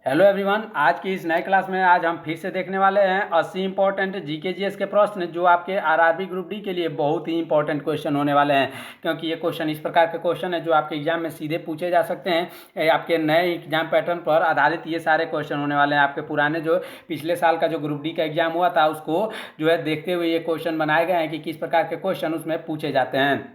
Hello everyone, आज की इस नए क्लास में आज हम फिर से देखने वाले हैं 80 इंपॉर्टेंट जीके जीएस के प्रश्न जो आपके आरआरबी ग्रुप डी के लिए बहुत ही इंपॉर्टेंट क्वेश्चन होने वाले हैं। क्योंकि ये क्वेश्चन इस प्रकार के क्वेश्चन है जो आपके एग्जाम में सीधे पूछे जा सकते हैं। आपके नए एग्जाम पैटर्न पर आधारित ये सारे क्वेश्चन होने वाले हैं। आपके पुराने जो पिछले साल का जो ग्रुप डी का एग्जाम हुआ था उसको जो है देखते हुए ये क्वेश्चन बनाए गए हैं कि किस प्रकार के क्वेश्चन उसमें पूछे जाते हैं।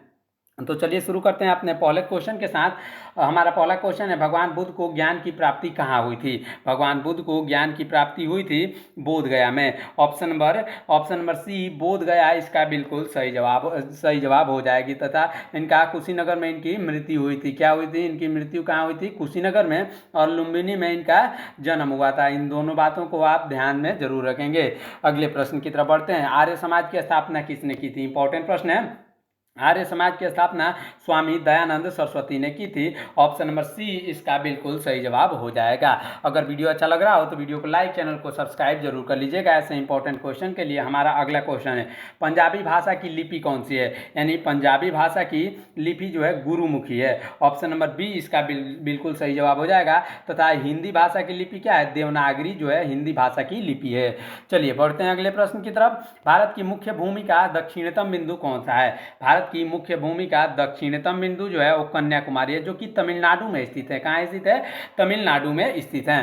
तो चलिए शुरू करते हैं अपने पहले क्वेश्चन के साथ। हमारा पहला क्वेश्चन है, भगवान बुद्ध को ज्ञान की प्राप्ति कहाँ हुई थी? भगवान बुद्ध को ज्ञान की प्राप्ति हुई थी बोध गया में। ऑप्शन नंबर सी बोध गया इसका बिल्कुल सही जवाब हो जाएगी। तथा इनका कुशीनगर में इनकी मृत्यु हुई थी। क्या हुई थी? इनकी मृत्यु कहाँ हुई थी? कुशीनगर में, और लुम्बिनी में इनका जन्म हुआ था। इन दोनों बातों को आप ध्यान में जरूर रखेंगे। अगले प्रश्न की तरफ बढ़ते हैं। आर्य समाज की स्थापना किसने की थी? इंपॉर्टेंट प्रश्न है। आर्य समाज की स्थापना स्वामी दयानंद सरस्वती ने की थी। ऑप्शन नंबर सी इसका बिल्कुल सही जवाब हो जाएगा। अगर वीडियो अच्छा लग रहा हो तो वीडियो को लाइक, चैनल को सब्सक्राइब जरूर कर लीजिएगा। ऐसे इंपॉर्टेंट क्वेश्चन के लिए हमारा अगला क्वेश्चन है, पंजाबी भाषा की लिपि कौन सी है? यानी पंजाबी भाषा की लिपि जो है गुरुमुखी है। ऑप्शन नंबर बी इसका बिल्कुल सही जवाब हो जाएगा। तथा हिंदी भाषा की लिपि क्या है? देवनागरी जो है हिंदी भाषा की लिपि है। चलिए बढ़ते हैं अगले प्रश्न की तरफ। भारत की मुख्य भूमि का दक्षिणतम बिंदु कौन सा है? भारत की मुख्य भूमि का दक्षिणतम बिंदु जो है वो कन्याकुमारी है, जो कि तमिलनाडु में स्थित है। कहाँ स्थित है? तमिलनाडु में स्थित है।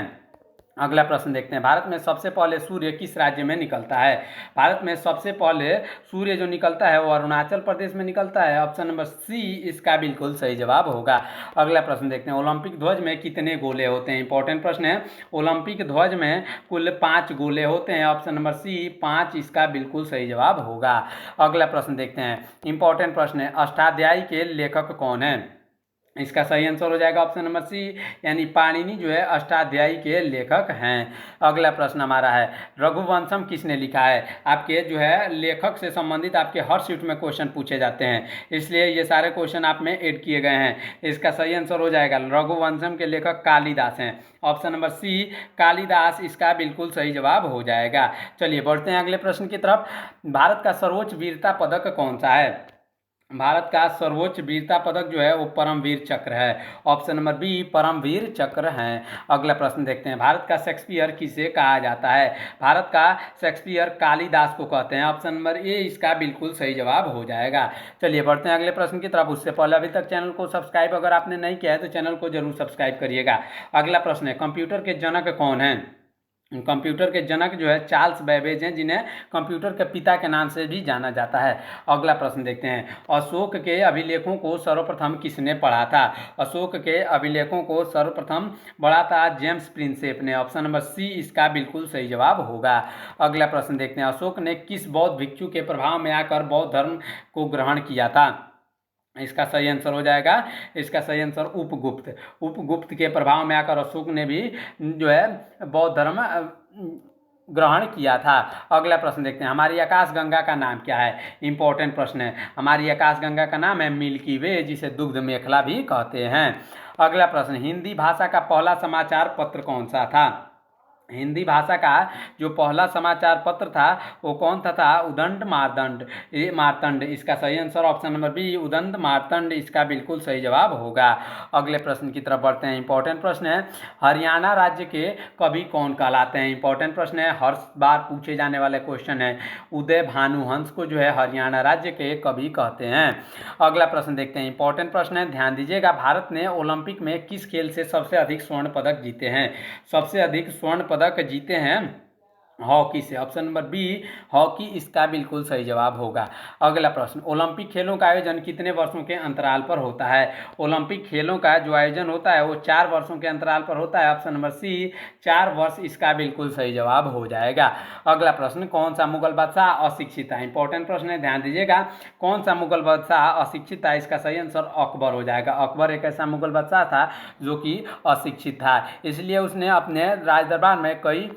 अगला प्रश्न देखते हैं, भारत में सबसे पहले सूर्य किस राज्य में निकलता है? भारत में सबसे पहले सूर्य जो निकलता है वो अरुणाचल प्रदेश में निकलता है। ऑप्शन नंबर सी इसका बिल्कुल सही जवाब होगा। अगला प्रश्न देखते हैं, ओलंपिक ध्वज में कितने गोले होते हैं? इंपॉर्टेंट प्रश्न है। ओलंपिक ध्वज में कुल 5 गोले होते हैं। ऑप्शन नंबर सी 5 इसका बिल्कुल सही जवाब होगा। अगला प्रश्न देखते हैं, इंपॉर्टेंट प्रश्न है, अष्टाध्यायी के लेखक कौन है? इसका सही आंसर हो जाएगा ऑप्शन नंबर सी, यानी पाणिनि जो है अष्टाध्यायी के लेखक हैं। अगला प्रश्न हमारा है, रघुवंशम किसने लिखा है? आपके जो है लेखक से संबंधित आपके हर शिफ्ट में क्वेश्चन पूछे जाते हैं, इसलिए ये सारे क्वेश्चन आप में ऐड किए गए हैं। इसका सही आंसर हो जाएगा, रघुवंशम के लेखक कालिदास हैं। ऑप्शन नंबर सी कालिदास इसका बिल्कुल सही जवाब हो जाएगा। चलिए बढ़ते हैं अगले प्रश्न की तरफ। भारत का सर्वोच्च वीरता पदक कौन सा है? भारत का सर्वोच्च वीरता पदक जो है वो परमवीर चक्र है। ऑप्शन नंबर बी परमवीर चक्र है। अगला प्रश्न देखते हैं, भारत का शेक्सपियर किसे कहा जाता है? भारत का शेक्सपियर कालिदास को कहते हैं। ऑप्शन नंबर ए इसका बिल्कुल सही जवाब हो जाएगा। चलिए बढ़ते हैं अगले प्रश्न की तरफ। उससे पहले अभी तक चैनल को सब्सक्राइब अगर आपने नहीं किया है तो चैनल को जरूर सब्सक्राइब करिएगा। अगला प्रश्न है, कंप्यूटर के जनक कौन है? कंप्यूटर के जनक जो है चार्ल्स बैबेज हैं, जिन्हें कंप्यूटर के पिता के नाम से भी जाना जाता है। अगला प्रश्न देखते हैं, अशोक के अभिलेखों को सर्वप्रथम किसने पढ़ा था? अशोक के अभिलेखों को सर्वप्रथम पढ़ा था जेम्स प्रिंसेप ने। ऑप्शन नंबर सी इसका बिल्कुल सही जवाब होगा। अगला प्रश्न देखते हैं, अशोक ने किस बौद्ध भिक्षु के प्रभाव में आकर बौद्ध धर्म को ग्रहण किया था? इसका सही आंसर हो जाएगा, इसका सही आंसर उपगुप्त के प्रभाव में आकर अशोक ने भी जो है बौद्ध धर्म ग्रहण किया था। अगला प्रश्न देखते हैं, हमारी आकाश गंगा का नाम क्या है? इंपॉर्टेंट प्रश्न है। हमारी आकाश गंगा का नाम है मिल्की वे, जिसे दुग्ध मेखला भी कहते हैं। अगला प्रश्न, हिंदी भाषा का पहला समाचार पत्र कौन सा था? हिंदी भाषा का जो पहला समाचार पत्र था वो कौन सा था? उदंड मार्तंड। इसका सही आंसर ऑप्शन नंबर बी उदंड मार्तंड इसका बिल्कुल सही जवाब होगा। अगले प्रश्न की तरफ बढ़ते हैं। इंपॉर्टेंट प्रश्न है, हरियाणा राज्य के कवि कौन कहलाते हैं? इंपॉर्टेंट प्रश्न है, हर बार पूछे जाने वाले क्वेश्चन है। उदय भानुहंस को जो है हरियाणा राज्य के कवि कहते हैं। अगला प्रश्न देखते हैं, इंपॉर्टेंट प्रश्न है, ध्यान दीजिएगा। भारत ने ओलंपिक में किस खेल से सबसे अधिक स्वर्ण पदक जीते हैं? सबसे अधिक स्वर्ण पदक जीते हैं हॉकी से। ऑप्शन नंबर बी हॉकी इसका बिल्कुल सही जवाब होगा। अगला प्रश्न, ओलंपिक खेलों का आयोजन कितने वर्षों के अंतराल पर होता है? ओलंपिक खेलों का जो आयोजन होता है वो 4 वर्षों के अंतराल पर होता है। ऑप्शन नंबर सी 4 वर्ष इसका बिल्कुल सही जवाब हो जाएगा। अगला प्रश्न, कौन सा मुगल बादशाह अशिक्षित था? इंपॉर्टेंट प्रश्न है, ध्यान दीजिएगा। कौन सा मुगल बादशाह अशिक्षित था? इसका सही आंसर अकबर हो जाएगा। अकबर एक ऐसा मुगल बादशाह था जो कि अशिक्षित था, इसलिए उसने अपने राज दरबार में कई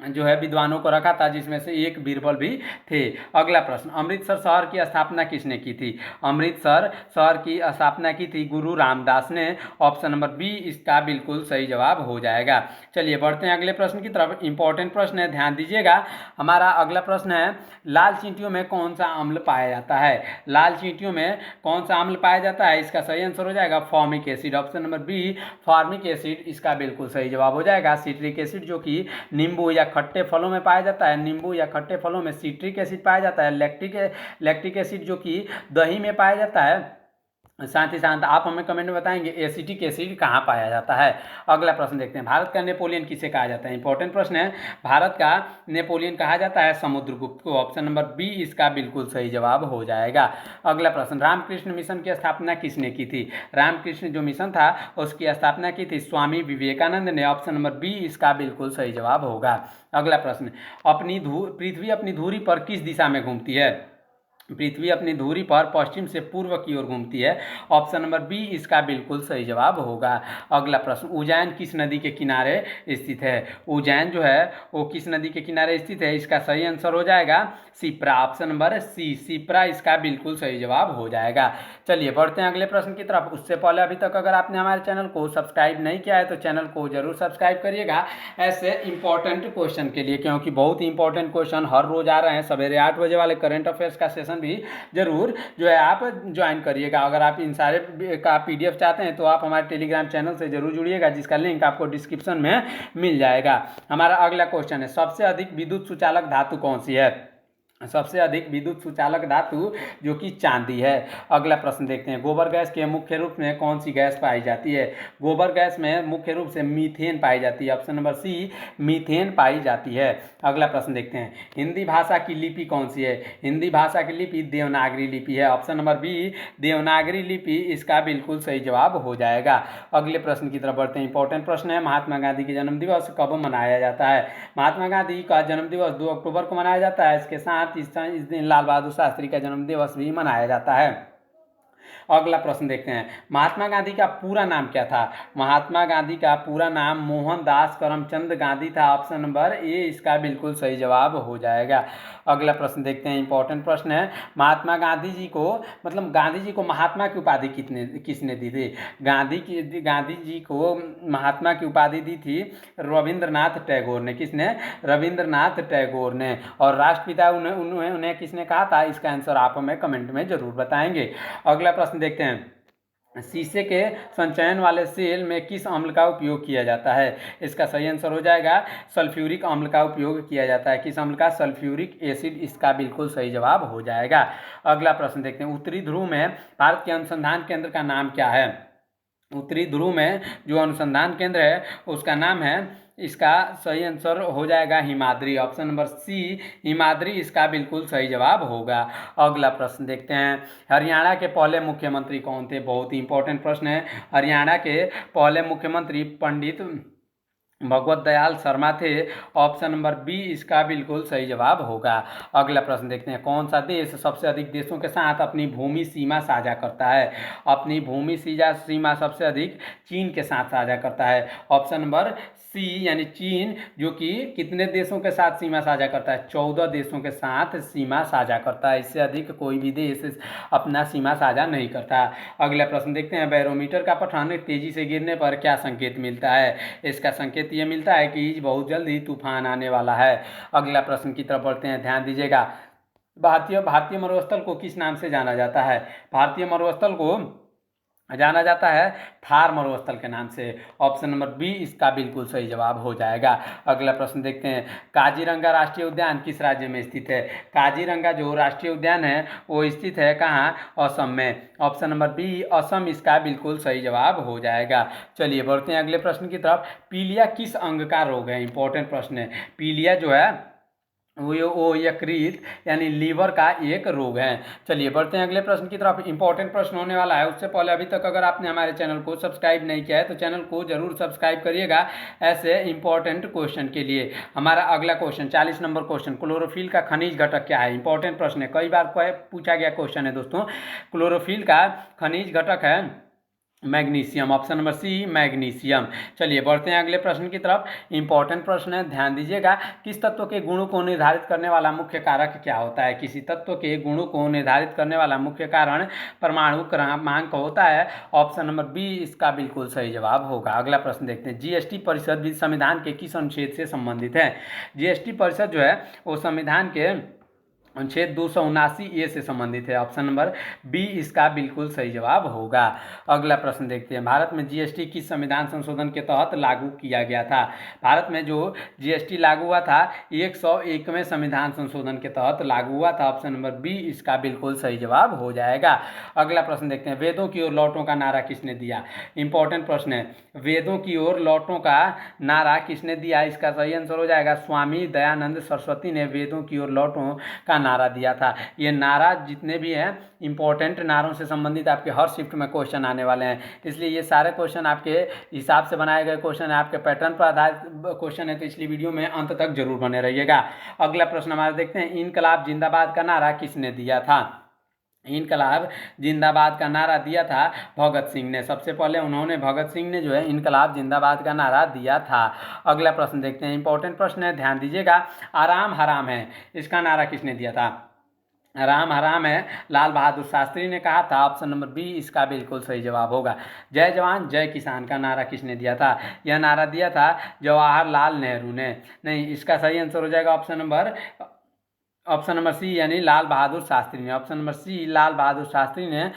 जो है विद्वानों को रखा था, जिसमें से एक बीरबल भी थे। अगला प्रश्न, अमृतसर शहर की स्थापना किसने की थी? अमृतसर शहर की स्थापना की थी गुरु रामदास ने। ऑप्शन नंबर बी इसका बिल्कुल सही जवाब हो जाएगा। चलिए बढ़ते हैं अगले प्रश्न की तरफ। इंपॉर्टेंट प्रश्न है, ध्यान दीजिएगा। हमारा अगला प्रश्न है, लाल चींटियों में कौन सा अम्ल पाया जाता है? लाल चींटियों में कौन सा अम्ल पाया जाता है? इसका सही आंसर हो जाएगा formic acid. Option number B formic acid इसका बिल्कुल सही जवाब हो जाएगा। सिट्रिक एसिड जो कि नींबू या खट्टे फलों में पाया जाता है, नींबू या खट्टे फलों में सिट्रिक एसिड पाया जाता है। लैक्टिक एसिड जो कि दही में पाया जाता है। साथ ही साथ आप हमें कमेंट में बताएंगे एसिटिक एसिड कहाँ पाया जाता है। अगला प्रश्न देखते हैं, भारत का नेपोलियन किसे कहा जाता है? इंपॉर्टेंट प्रश्न है, भारत का नेपोलियन कहा जाता है समुद्रगुप्त को। ऑप्शन नंबर बी इसका बिल्कुल सही जवाब हो जाएगा। अगला प्रश्न, रामकृष्ण मिशन की स्थापना किसने की थी? रामकृष्ण जो मिशन था उसकी स्थापना की थी स्वामी विवेकानंद ने। ऑप्शन नंबर बी इसका बिल्कुल सही जवाब होगा। अगला प्रश्न, पृथ्वी अपनी धुरी पर किस दिशा में घूमती है? पृथ्वी अपनी धुरी पर पश्चिम से पूर्व की ओर घूमती है। ऑप्शन नंबर बी इसका बिल्कुल सही जवाब होगा। अगला प्रश्न, उज्जैन किस नदी के किनारे स्थित है? उज्जैन जो है वो किस नदी के किनारे स्थित है? इसका सही आंसर हो जाएगा Shipra. Option number C Shipra इसका बिल्कुल सही जवाब हो जाएगा। चलिए बढ़ते हैं अगले प्रश्न की तरफ। उससे पहले अभी तक अगर आपने हमारे चैनल को सब्सक्राइब नहीं किया है तो चैनल को जरूर सब्सक्राइब करिएगा ऐसे इंपॉर्टेंट क्वेश्चन के लिए, क्योंकि बहुत ही इंपॉर्टेंट क्वेश्चन हर रोज आ रहे हैं। सवेरे 8 बजे वाले करंट अफेयर्स का सेशन भी जरूर जो है आप ज्वाइन करिएगा। अगर आप इन सारे का पीडीएफ चाहते हैं तो आप हमारे टेलीग्राम चैनल से जरूर जुड़िएगा, जिसका लिंक आपको डिस्क्रिप्शन में मिल जाएगा। हमारा अगला क्वेश्चन है, सबसे अधिक विद्युत सुचालक धातु कौन सी है? सबसे अधिक विद्युत सुचालक धातु जो कि चांदी है। अगला प्रश्न देखते हैं, गोबर गैस के मुख्य रूप में कौन सी गैस पाई जाती है? गोबर गैस में मुख्य रूप से मीथेन पाई जाती है। ऑप्शन नंबर सी मीथेन पाई जाती है। अगला प्रश्न देखते हैं, हिंदी भाषा की लिपि कौन सी है? हिंदी भाषा की लिपि देवनागरी लिपि है। ऑप्शन नंबर बी देवनागरी लिपि इसका बिल्कुल सही जवाब हो जाएगा। अगले प्रश्न की तरफ बढ़ते हैं। इंपॉर्टेंट प्रश्न है, महात्मा गांधी के जन्म दिवस कब मनाया जाता है? महात्मा गांधी का जन्म दिवस 2 अक्टूबर को मनाया जाता है। इसके साथ इस दिन लाल बहादुर शास्त्री का जन्म दिवस भी मनाया जाता है। अगला प्रश्न देखते हैं, महात्मा गांधी का पूरा नाम क्या था? महात्मा गांधी का पूरा नाम मोहनदास करमचंद गांधी था। ऑप्शन नंबर ए इसका बिल्कुल सही जवाब हो जाएगा। अगला प्रश्न देखते हैं, इंपॉर्टेंट प्रश्न है, महात्मा गांधी जी को गांधी जी को महात्मा की उपाधि किसने दी थी? गांधी जी को महात्मा की उपाधि दी थी रविंद्रनाथ टैगोर ने। किसने? रविंद्रनाथ टैगोर ने। और राष्ट्रपिता उन्हें किसने कहा था? इसका आंसर आप हमें कमेंट में जरूर बताएंगे। अगला प्रश्न देखते हैं, शीशे के संचयन वाले सेल में किस अम्ल का उपयोग किया जाता है? इसका सही आंसर हो जाएगा सल्फ्यूरिक अम्ल का उपयोग किया जाता है। किस अम्ल का? सल्फ्यूरिक एसिड इसका बिल्कुल सही जवाब हो जाएगा। अगला प्रश्न देखते हैं, उत्तरी ध्रुव में भारत के अनुसंधान केंद्र का नाम क्या है? उत्तरी ध्रुव में जो अनुसंधान केंद्र है उसका नाम है, इसका सही आंसर हो जाएगा Himadri. Option number C Himadri इसका बिल्कुल सही जवाब होगा। अगला प्रश्न देखते हैं, हरियाणा के पहले मुख्यमंत्री कौन थे? बहुत ही इंपॉर्टेंट प्रश्न है। हरियाणा के पहले मुख्यमंत्री पंडित भगवत दयाल शर्मा थे। ऑप्शन नंबर बी इसका बिल्कुल सही जवाब होगा। अगला प्रश्न देखते हैं, कौन सा देश सबसे अधिक देशों के साथ अपनी भूमि सीमा साझा करता है? अपनी भूमि सीमा सबसे अधिक चीन के साथ साझा करता है। ऑप्शन नंबर सी यानी चीन, जो कि कितने देशों के साथ सीमा साझा करता है? 14 देशों के साथ सीमा साझा करता है। इससे अधिक कोई भी देश अपना सीमा साझा नहीं करता। अगला प्रश्न देखते हैं, बैरोमीटर का पठन तेजी से गिरने पर क्या संकेत मिलता है? इसका संकेत ये मिलता है कि बहुत जल्द ही तूफान आने वाला है। अगला प्रश्न की तरफ बढ़ते हैं, ध्यान दीजिएगा। भारतीय मरुस्थल को किस नाम से जाना जाता है? भारतीय मरुस्थल को जाना जाता है थार मरुस्थल के नाम से। ऑप्शन नंबर बी इसका बिल्कुल सही जवाब हो जाएगा। अगला प्रश्न देखते हैं, काजीरंगा राष्ट्रीय उद्यान किस राज्य में स्थित है? काजीरंगा जो राष्ट्रीय उद्यान है वो स्थित है कहाँ? असम में। ऑप्शन नंबर बी असम इसका बिल्कुल सही जवाब हो जाएगा। चलिए बढ़ते हैं अगले प्रश्न की तरफ। पीलिया किस अंग का रोग है? इंपॉर्टेंट प्रश्न है। पीलिया जो है वो यकृत यानी लीवर का एक रोग है। चलिए बढ़ते हैं अगले प्रश्न की तरफ। इंपॉर्टेंट प्रश्न होने वाला है। उससे पहले अभी तक अगर आपने हमारे चैनल को सब्सक्राइब नहीं किया है तो चैनल को जरूर सब्सक्राइब करिएगा ऐसे इंपॉर्टेंट क्वेश्चन के लिए। हमारा अगला क्वेश्चन 40 नंबर क्वेश्चन, क्लोरोफिल का खनिज घटक क्या है? इंपॉर्टेंट प्रश्न है, कई बार पूछा गया क्वेश्चन है दोस्तों। क्लोरोफिल का खनिज घटक है magnesium, option number C magnesium. चलिए बढ़ते हैं अगले प्रश्न की तरफ। इंपॉर्टेंट प्रश्न है, ध्यान दीजिएगा। किस तत्व के गुणों को निर्धारित करने वाला मुख्य कारक क्या होता है? किसी तत्व के गुणों को निर्धारित करने वाला मुख्य कारण परमाणु क्रमांक होता है। ऑप्शन नंबर बी इसका बिल्कुल सही जवाब होगा। अगला प्रश्न देखते हैं। जीएसटी परिषद भी संविधान के किस अनुच्छेद से संबंधित है? जीएसटी परिषद जो है वो संविधान के अनुच्छेद 279 ए से संबंधित है। ऑप्शन नंबर बी इसका बिल्कुल सही जवाब होगा। अगला प्रश्न देखते हैं। भारत में जीएसटी किस संविधान संशोधन के तहत लागू किया गया था? भारत में जो जीएसटी लागू हुआ था 101वें संविधान संशोधन के तहत लागू हुआ था। ऑप्शन नंबर बी इसका बिल्कुल सही जवाब हो जाएगा। अगला प्रश्न देखते हैं। वेदों की ओर लौटों का नारा किसने दिया? इंपॉर्टेंट प्रश्न है। वेदों की ओर लौटों का नारा किसने दिया? इसका सही आंसर हो जाएगा स्वामी दयानंद सरस्वती ने वेदों की ओर लौटों का नारा दिया था। ये नारा जितने भी हैं इंपॉर्टेंट नारों से संबंधित आपके हर शिफ्ट में क्वेश्चन आने वाले हैं, इसलिए ये सारे क्वेश्चन आपके हिसाब से बनाए गए क्वेश्चन है, आपके पैटर्न पर आधारित क्वेश्चन है, तो इसलिए वीडियो में अंत तक जरूर बने रहिएगा। अगला प्रश्न हमारा देखते हैं। इनकलाब जिंदाबाद का नारा किसने दिया था? इनकलाब जिंदाबाद का नारा दिया था भगत सिंह ने। सबसे पहले उन्होंने, भगत सिंह ने जो है इनकलाब जिंदाबाद का नारा दिया था। अगला प्रश्न देखते हैं। इंपॉर्टेंट प्रश्न है, ध्यान दीजिएगा। आराम हराम है, इसका नारा किसने दिया था? राम हराम है लाल बहादुर शास्त्री ने कहा था। ऑप्शन नंबर बी इसका बिल्कुल सही जवाब होगा। जय जवान जय किसान का नारा किसने दिया था? यह नारा दिया था जवाहरलाल नेहरू ने। नहीं, इसका सही आंसर हो जाएगा ऑप्शन नंबर सी यानी लाल बहादुर शास्त्री ने। ऑप्शन नंबर सी लाल बहादुर शास्त्री ने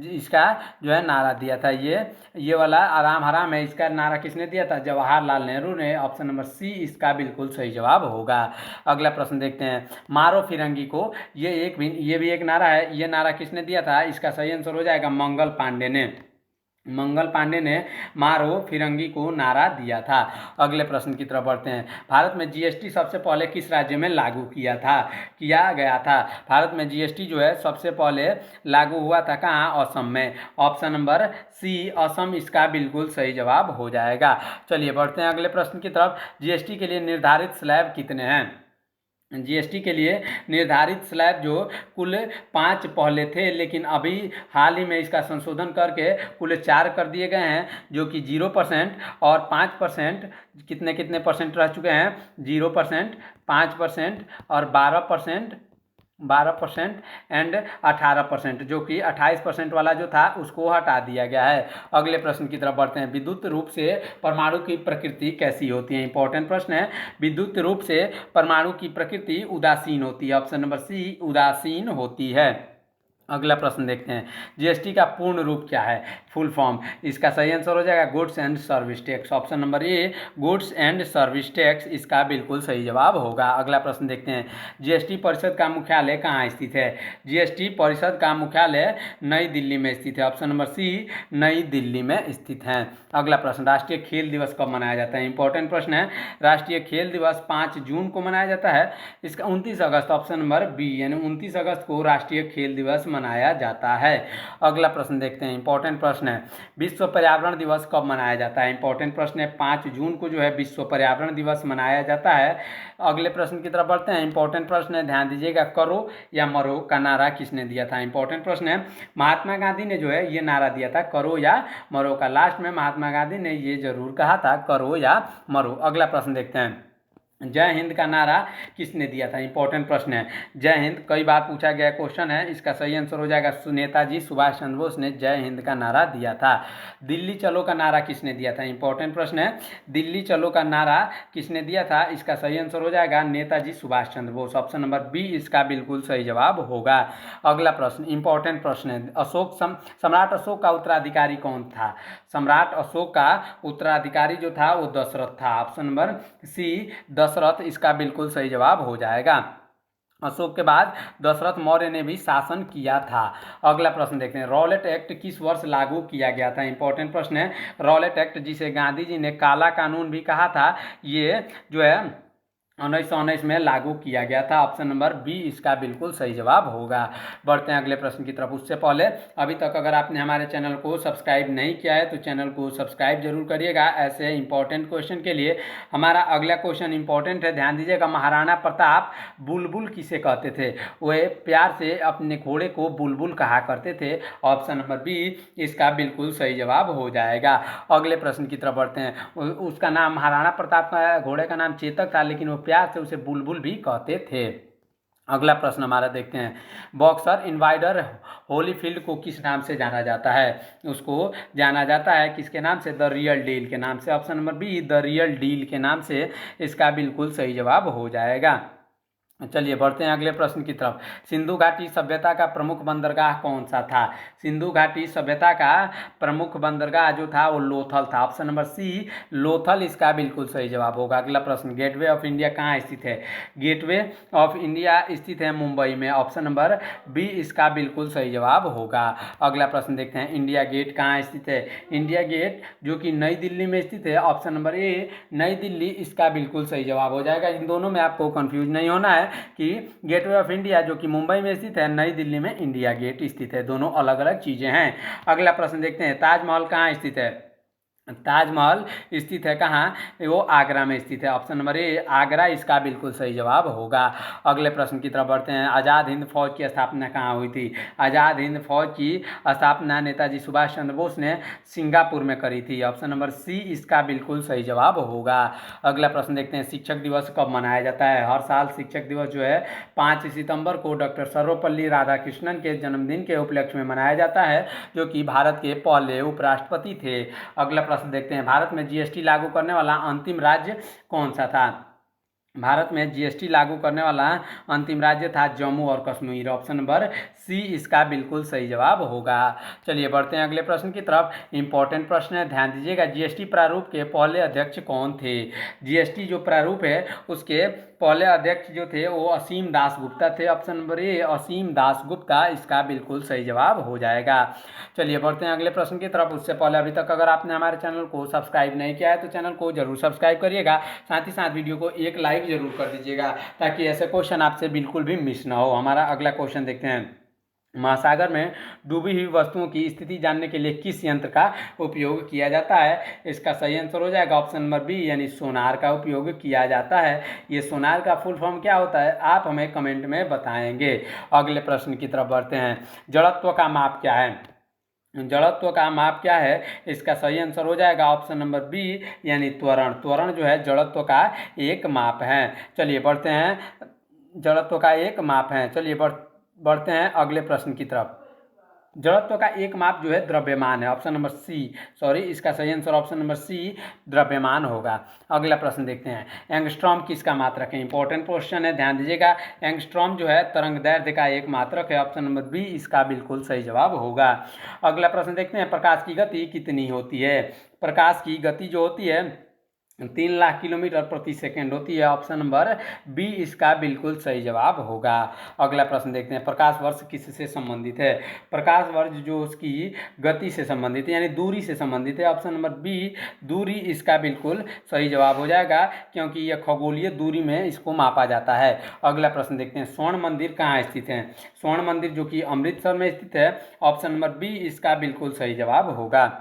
इसका जो है नारा दिया था। ये वाला आराम हराम है, इसका नारा किसने दिया था? जवाहरलाल नेहरू ने। ऑप्शन नंबर सी इसका बिल्कुल सही जवाब होगा। अगला प्रश्न देखते हैं। मारो फिरंगी को, ये भी एक नारा है। ये नारा किसने दिया था? इसका सही आंसर हो जाएगा मंगल पांडे ने। मंगल पांडे ने मारो फिरंगी को नारा दिया था। अगले प्रश्न की तरफ बढ़ते हैं। भारत में जीएसटी सबसे पहले किस राज्य में लागू किया गया था? भारत में जीएसटी जो है सबसे पहले लागू हुआ था कहाँ? असम में। ऑप्शन नंबर सी असम इसका बिल्कुल सही जवाब हो जाएगा। चलिए बढ़ते हैं अगले प्रश्न की तरफ। जीएसटी के लिए निर्धारित स्लैब कितने हैं? जीएसटी के लिए निर्धारित स्लैब जो कुल 5 पहले थे, लेकिन अभी हाल ही में इसका संशोधन करके कुल 4 कर दिए गए हैं, जो कि 0% और 5%, कितने कितने परसेंट रह चुके हैं? 0%, 5% और 12% एंड 18%, जो कि 28% वाला जो था उसको हटा दिया गया है। अगले प्रश्न की तरफ बढ़ते हैं। विद्युत रूप से परमाणु की प्रकृति कैसी होती है? इंपॉर्टेंट प्रश्न है। विद्युत रूप से परमाणु की प्रकृति उदासीन होती है। ऑप्शन नंबर सी उदासीन होती है। अगला प्रश्न देखते हैं। जीएसटी का पूर्ण रूप क्या है? Full form. इसका सही आंसर हो जाएगा goods and service tax. Option number A goods and service tax इसका बिल्कुल सही जवाब होगा। अगला प्रश्न देखते हैं। जीएसटी परिषद का मुख्यालय कहाँ स्थित है? जीएसटी परिषद का मुख्यालय नई दिल्ली में स्थित है। ऑप्शन नंबर सी नई दिल्ली में स्थित है। अगला प्रश्न। राष्ट्रीय खेल दिवस कब मनाया जाता है? इंपॉर्टेंट प्रश्न है। राष्ट्रीय खेल दिवस 5 जून को मनाया जाता है। इसका 29 अगस्त, ऑप्शन नंबर बी यानी 29 अगस्त को राष्ट्रीय खेल दिवस मनाया जाता है। अगला प्रश्न देखते हैं। इंपॉर्टेंट प्रश्न है। विश्व पर्यावरण दिवस कब मनाया जाता है? इंपॉर्टेंट प्रश्न है। 5 जून को जो है विश्व पर्यावरण दिवस मनाया जाता है। अगले प्रश्न की तरफ बढ़ते हैं। इंपॉर्टेंट प्रश्न है, ध्यान दीजिएगा। करो या मरो का नारा किसने दिया था? इंपॉर्टेंट प्रश्न है। महात्मा गांधी ने जो है ये नारा दिया था करो या मरो का। लास्ट में महात्मा गांधी ने ये जरूर कहा था करो या मरो। अगला प्रश्न देखते हैं। जय हिंद का नारा किसने दिया था? इंपॉर्टेंट प्रश्न है। जय हिंद कई बार पूछा गया क्वेश्चन है। इसका सही आंसर हो जाएगा नेताजी सुभाष चंद्र बोस ने जय हिंद का नारा दिया था। दिल्ली चलो का नारा किसने दिया था? इंपॉर्टेंट प्रश्न है। दिल्ली चलो का नारा किसने दिया था? इसका सही आंसर हो जाएगा Netaji Subhash Chandra Bose. Option number B इसका बिल्कुल सही जवाब होगा। अगला प्रश्न इंपॉर्टेंट प्रश्न है। सम्राट अशोक का उत्तराधिकारी कौन था? सम्राट अशोक का उत्तराधिकारी जो था वो दशरथ था। ऑप्शन नंबर सी दशरथ इसका बिल्कुल सही जवाब हो जाएगा। अशोक के बाद दशरथ मौर्य ने भी शासन किया था। अगला प्रश्न देखते हैं। रॉलेट एक्ट किस वर्ष लागू किया गया था? इंपॉर्टेंट प्रश्न है। रॉलेट एक्ट जिसे गांधी जी ने काला कानून भी कहा था, ये जो है 1919 में लागू किया गया था। ऑप्शन नंबर बी इसका बिल्कुल सही जवाब होगा। बढ़ते हैं अगले प्रश्न की तरफ। उससे पहले अभी तक अगर आपने हमारे चैनल को सब्सक्राइब नहीं किया है तो चैनल को सब्सक्राइब जरूर करिएगा ऐसे इंपॉर्टेंट क्वेश्चन के लिए। हमारा अगला क्वेश्चन इंपॉर्टेंट है, ध्यान दीजिएगा। महाराणा प्रताप बुलबुल किसे कहते थे? वे प्यार से अपने घोड़े को बुलबुल कहा करते थे। ऑप्शन नंबर बी इसका बिल्कुल सही जवाब हो जाएगा। अगले प्रश्न की तरफ बढ़ते हैं। उसका नाम, महाराणा प्रताप का घोड़े का नाम चेतक था, लेकिन वो प्यार से उसे बुलबुल भी कहते थे। अगला प्रश्न हमारा देखते हैं। बॉक्सर इनवाइडर होलीफील्ड को किस नाम से जाना जाता है? उसको जाना जाता है किसके नाम से? द रियल डील के नाम से। Option number be the real deal के नाम से इसका बिल्कुल सही जवाब हो जाएगा। चलिए बढ़ते हैं अगले प्रश्न की तरफ। सिंधु घाटी सभ्यता का प्रमुख बंदरगाह कौन सा था? सिंधु घाटी सभ्यता का प्रमुख बंदरगाह जो था वो लोथल था। ऑप्शन नंबर सी लोथल इसका बिल्कुल सही जवाब होगा। अगला प्रश्न, गेटवे ऑफ इंडिया कहाँ स्थित है? गेटवे ऑफ इंडिया स्थित है मुंबई में। ऑप्शन नंबर बी इसका बिल्कुल सही जवाब होगा। अगला प्रश्न देखते हैं। इंडिया गेट कहाँ स्थित है? इंडिया गेट जो कि नई दिल्ली में स्थित है। ऑप्शन नंबर ए नई दिल्ली इसका बिल्कुल सही जवाब हो जाएगा। इन दोनों में आपको कंफ्यूज नहीं होना है कि गेटवे ऑफ इंडिया जो कि मुंबई में स्थित है, नई दिल्ली में इंडिया गेट स्थित है, दोनों अलग अलग चीजें हैं। अगला प्रश्न देखते हैं। ताजमहल कहाँ स्थित है? ताजमहल स्थित है कहाँ? वो आगरा में स्थित है। ऑप्शन नंबर ए आगरा इसका बिल्कुल सही जवाब होगा। अगले प्रश्न की तरफ बढ़ते हैं। आज़ाद हिंद फौज की स्थापना कहाँ हुई थी? आज़ाद हिंद फौज की स्थापना नेताजी सुभाष चंद्र बोस ने सिंगापुर में करी थी। ऑप्शन नंबर सी इसका बिल्कुल सही जवाब होगा। अगला प्रश्न देखते हैं। शिक्षक दिवस कब मनाया जाता है? हर साल शिक्षक दिवस जो है 5 सितंबर को डॉक्टर सर्वपल्ली राधाकृष्णन के जन्मदिन के उपलक्ष्य में मनाया जाता है, जो कि भारत के पहले उपराष्ट्रपति थे। अगला प्रश्न देखते हैं। भारत में जीएसटी लागू करने वाला अंतिम राज्य कौन सा था? भारत में जीएसटी लागू करने वाला अंतिम राज्य था जम्मू और कश्मीर। ऑप्शन नंबर सी इसका बिल्कुल सही जवाब होगा। चलिए बढ़ते हैं अगले प्रश्न की तरफ। इंपॉर्टेंट प्रश्न है, ध्यान दीजिएगा। जीएसटी प्रारूप के पहले अध्यक्ष कौन थे? जीएसटी जो प्रारूप है उसके पहले अध्यक्ष जो थे वो असीम दास गुप्ता थे। ऑप्शन नंबर ए असीम दास गुप्ता इसका बिल्कुल सही जवाब हो जाएगा। चलिए बढ़ते हैं अगले प्रश्न की तरफ। उससे पहले अभी तक अगर आपने हमारे चैनल को सब्सक्राइब नहीं किया है तो चैनल को जरूर सब्सक्राइब करिएगा। साथ ही साथ वीडियो को एक लाइक जरूर कर दीजिएगा ताकि ऐसे क्वेश्चन आपसे बिल्कुल भी मिस ना हो। हमारा अगला क्वेश्चन देखते हैं। महासागर में डूबी हुई वस्तुओं की स्थिति जानने के लिए किस यंत्र का उपयोग किया जाता है? इसका सही आंसर हो जाएगा ऑप्शन नंबर बी यानी सोनार का उपयोग किया जाता है। ये सोनार का फुल फॉर्म क्या होता है आप हमें कमेंट में बताएंगे। अगले प्रश्न की तरफ बढ़ते हैं। जड़त्व का माप क्या है? जड़त्व का माप क्या है? इसका सही आंसर हो जाएगा ऑप्शन नंबर बी यानी त्वरण। त्वरण जो है जड़त्व का एक माप है। चलिए बढ़ते हैं। जड़त्व का एक माप है। चलिए बढ़ते हैं अगले प्रश्न की तरफ। जड़त्व का एक माप जो है द्रव्यमान है। ऑप्शन नंबर सी, सॉरी, इसका सही आंसर ऑप्शन नंबर सी द्रव्यमान होगा। अगला प्रश्न देखते हैं। एंगस्ट्रॉम किसका मात्रक है? इंपॉर्टेंट क्वेश्चन है, ध्यान दीजिएगा। एंगस्ट्रॉम जो है तरंग दैर्ध्य का एक मात्रक है। ऑप्शन नंबर बी इसका बिल्कुल सही जवाब होगा। अगला प्रश्न देखते हैं। प्रकाश की गति कितनी होती है? प्रकाश की गति जो होती है 3 लाख किलोमीटर प्रति सेकंड होती है। ऑप्शन नंबर बी इसका बिल्कुल सही जवाब होगा। अगला प्रश्न देखते हैं। प्रकाश वर्ष किससे संबंधित है? प्रकाश वर्ष जो उसकी गति से संबंधित है यानी दूरी से संबंधित है। ऑप्शन नंबर बी दूरी इसका बिल्कुल सही जवाब हो जाएगा क्योंकि यह खगोलीय दूरी में इसको मापा जाता है। अगला प्रश्न देखते हैं। स्वर्ण मंदिर कहाँ स्थित है? स्वर्ण मंदिर जो कि अमृतसर में स्थित है। ऑप्शन नंबर बी इसका बिल्कुल सही जवाब होगा।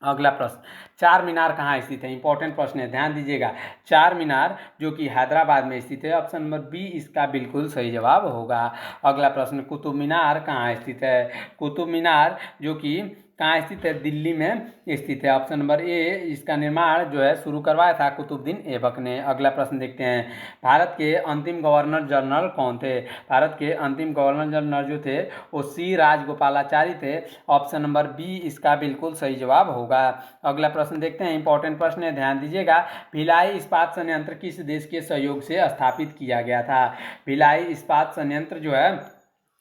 अगला प्रश्न। चार मीनार कहाँ स्थित है? इंपॉर्टेंट प्रश्न है, ध्यान दीजिएगा। चार मीनार जो कि हैदराबाद में स्थित है। ऑप्शन नंबर बी इसका बिल्कुल सही जवाब होगा। अगला प्रश्न। कुतुब मीनार कहाँ स्थित है? कुतुब मीनार जो कि कहाँ स्थित है? दिल्ली में स्थित है। ऑप्शन नंबर ए इसका निर्माण जो है शुरू करवाया था कुतुबुद्दीन ऐबक ने। अगला प्रश्न देखते हैं। भारत के अंतिम गवर्नर जनरल कौन थे? भारत के अंतिम गवर्नर जनरल जो थे वो सी राजगोपालाचारी थे। ऑप्शन नंबर बी इसका बिल्कुल सही जवाब होगा। अगला प्रश्न देखते हैं। इंपॉर्टेंट प्रश्न है, ध्यान दीजिएगा। भिलाई इस्पात संयंत्र किस देश के सहयोग से स्थापित किया गया था? भिलाई इस्पात संयंत्र जो है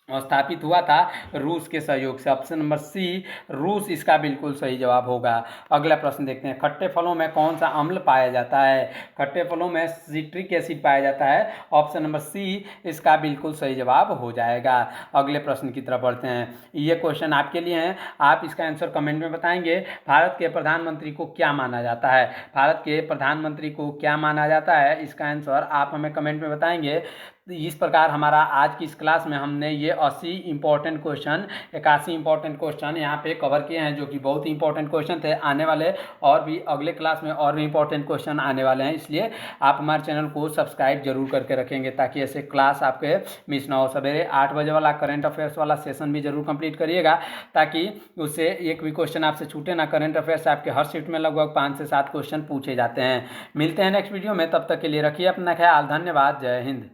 स्थापित हुआ था रूस के सहयोग से। ऑप्शन नंबर सी रूस इसका बिल्कुल सही जवाब होगा। अगला प्रश्न देखते हैं, खट्टे फलों में कौन सा अम्ल पाया जाता है? खट्टे फलों में सिट्रिक एसिड पाया जाता है। ऑप्शन नंबर सी इसका बिल्कुल सही जवाब हो जाएगा। अगले प्रश्न की तरफ बढ़ते हैं। ये क्वेश्चन आपके लिए हैं, आप इसका आंसर कमेंट में बताएंगे। भारत के प्रधानमंत्री को क्या माना जाता है? भारत के प्रधानमंत्री को क्या माना जाता है, इसका आंसर आप हमें कमेंट में बताएंगे। इस प्रकार हमारा आज की इस क्लास में हमने ये 80 इंपॉर्टेंट क्वेश्चन, 81 इंपॉर्टेंट क्वेश्चन यहाँ पे कवर किए हैं, जो कि बहुत ही इंपॉर्टेंट क्वेश्चन थे। आने वाले और भी अगले क्लास में और भी इंपॉर्टेंट क्वेश्चन आने वाले हैं, इसलिए आप हमारे चैनल को सब्सक्राइब जरूर करके रखेंगे ताकि ऐसे क्लास आपके मिस ना हो। सवेरे 8 बजे वाला करंट अफेयर्स वाला सेशन भी जरूर कंप्लीट करिएगा, ताकि उससे एक भी क्वेश्चन आपसे छूटे ना। करंट अफेयर्स आपके हर शिफ्ट में लगभग 5 से 7 क्वेश्चन पूछे जाते हैं। मिलते हैं नेक्स्ट वीडियो में, तब तक के लिए रखिए अपना ख्याल। धन्यवाद। जय हिंद।